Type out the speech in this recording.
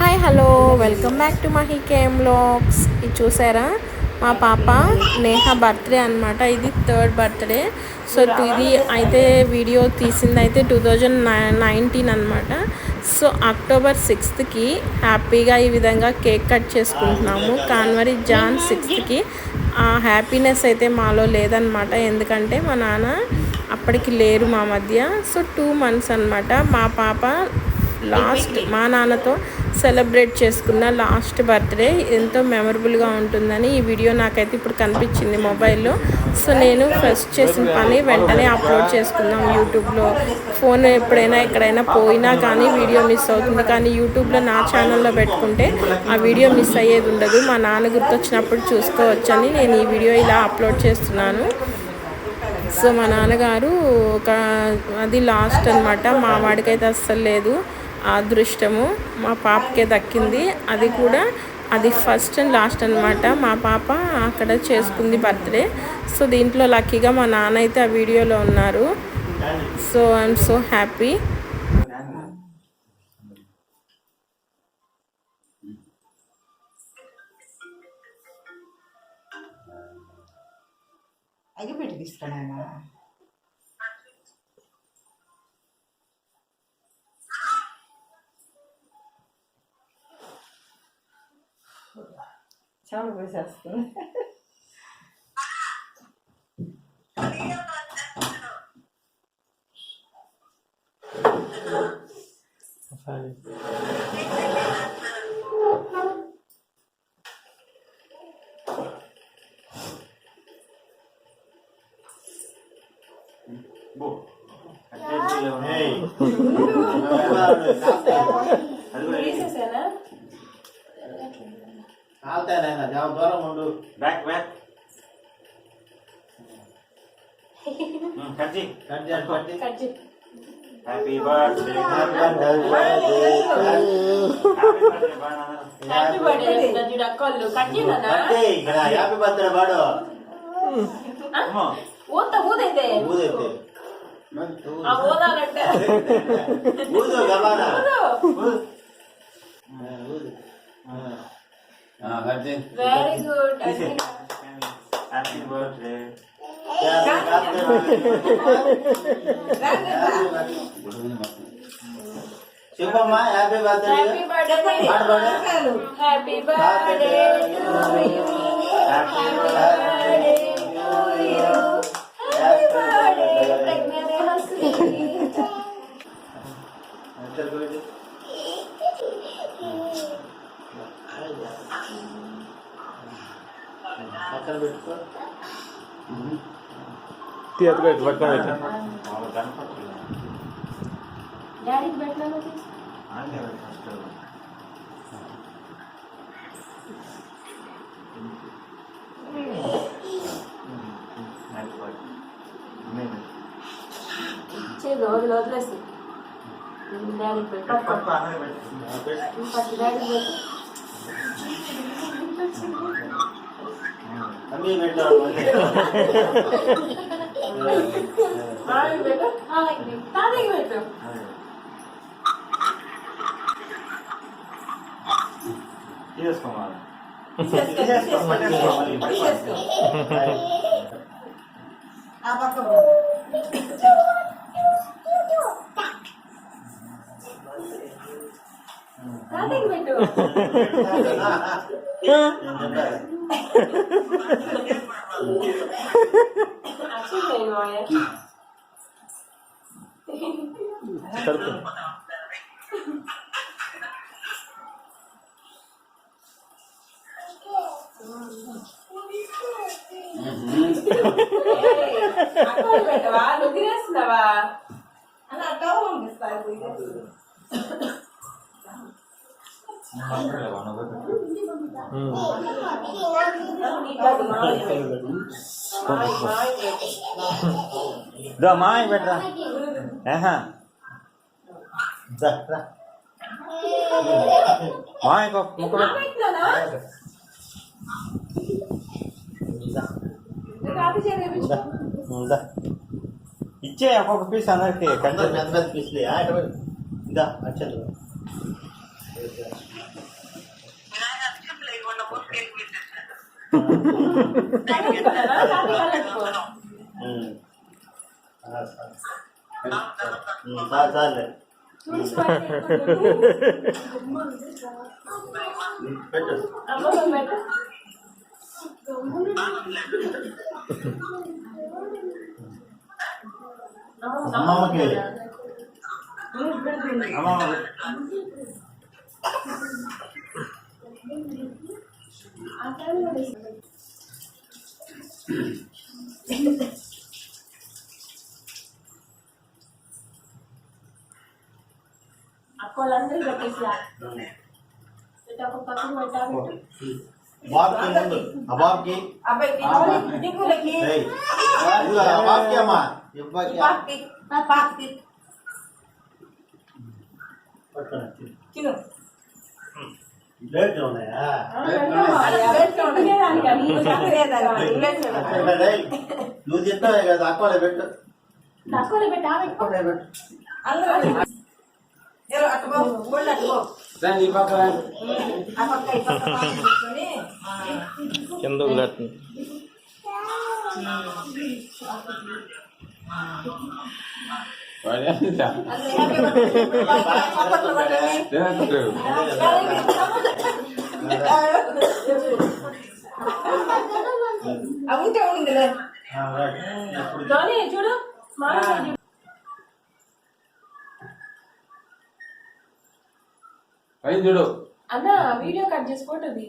Hi hello welcome back to Mahi KM vlogs. ఇది చూసారా మా పాప నేహ బర్త్డే అనమాట. ఇది 3rd బర్త్డే. సో ఇది అయితే వీడియో తీసింది అయితే 2019 అనమాట. సో అక్టోబర్ 6కి హ్యాపీగా ఈ విధంగా కేక్ కట్ చేసుకుంటున్నాము. జాన్ 6కి ఆ హ్యాపీనెస్ అయితే మాలో లేదనమాట. ఎందుకంటే మా నాన్న అప్పటికి లేరు మా మధ్య. సో 2 months అనమాట. మా పాప లాస్ట్ మా నాన్నతో సెలబ్రేట్ చేసుకున్న లాస్ట్ బర్త్డే ఎంతో మెమరబుల్గా ఉంటుందని ఈ వీడియో నాకైతే ఇప్పుడు కనిపించింది మొబైల్లో. సో నేను ఫస్ట్ చేసిన పని వెంటనే అప్లోడ్ చేసుకున్నాం యూట్యూబ్లో. ఫోన్ ఎప్పుడైనా ఎక్కడైనా పోయినా కానీ వీడియో మిస్ అవుతుంది, కానీ యూట్యూబ్లో నా ఛానల్లో పెట్టుకుంటే ఆ వీడియో మిస్ అయ్యేది ఉండదు. మా నాన్న గుర్తొచ్చినప్పుడు చూసుకోవచ్చని నేను ఈ వీడియో ఇలా అప్లోడ్ చేస్తున్నాను. సో మా నాన్నగారు అది లాస్ట్ అనమాట. మా వాడికైతే అస్సలు లేదు అదృష్టము, మా పాపకే దక్కింది. అది కూడా అది ఫస్ట్ అండ్ లాస్ట్ అనమాట. మా పాప అక్కడ చేసుకుంది బర్త్డే. సో దీంట్లో లక్కీగా మా నాన్న అయితే ఆ వీడియోలో ఉన్నారు. So I'm so happy. అగిపెట్టి తీసుకున్నామా చాలా పోసేస్తుంది. దూరం ఉండు. Back back happy birthday happy birthday బాడు ఊదైతే ఊదు గబానా వెరీ గుడ్. హ్యాపీ బర్త్డే చెప్పమ్మా. Happy birthday happy birthday happy birthday happy birthday పక్కన పెట్టుకో. డాడీకి పెట్టలేదు. వదిలేసి డాడీకి పెట్టు. డాడీకి పెట్టు. అన్నీ పెట్టాలి. తీసుకోవాలి. పెట్టవా నువ్వు తినేస్తున్నావా అని అట్లా పంపిస్తాను. మాయ పెట్టరా. మాయ ముక్క ఇచ్చే ఒక్కొక్క పీస్ అందరికి పెద్ద పెద్ద పీస్లే. ఇంకా అచ్చలు చాలే పెట్టు అమ్మమ్మకి అమ్మమ్మ అక్కలందరూ పెట్టేసా ఒక పక్కన పెట్టాలి బాబ్కి ముందు ఆ బాబ్కి అబ్బాయికి దిక్కులకి ఏయ్ ఇదిగో ఆ బాబ్కి అమ్మ ఇవ్వకి పాక్కి పాక్కి పట్టుకోండి తిను లేట్ ఉన్నాయా నువ్వు తింటావే కదా అక్కడే పెట్టు తక్కువ పెట్టా అక్కడే పెట్టు కింద వదిలేస్తుంది ఉంటే ఉందిలే చూడు చూడు అన్న వీడియో కట్ చేసి ఫోటోది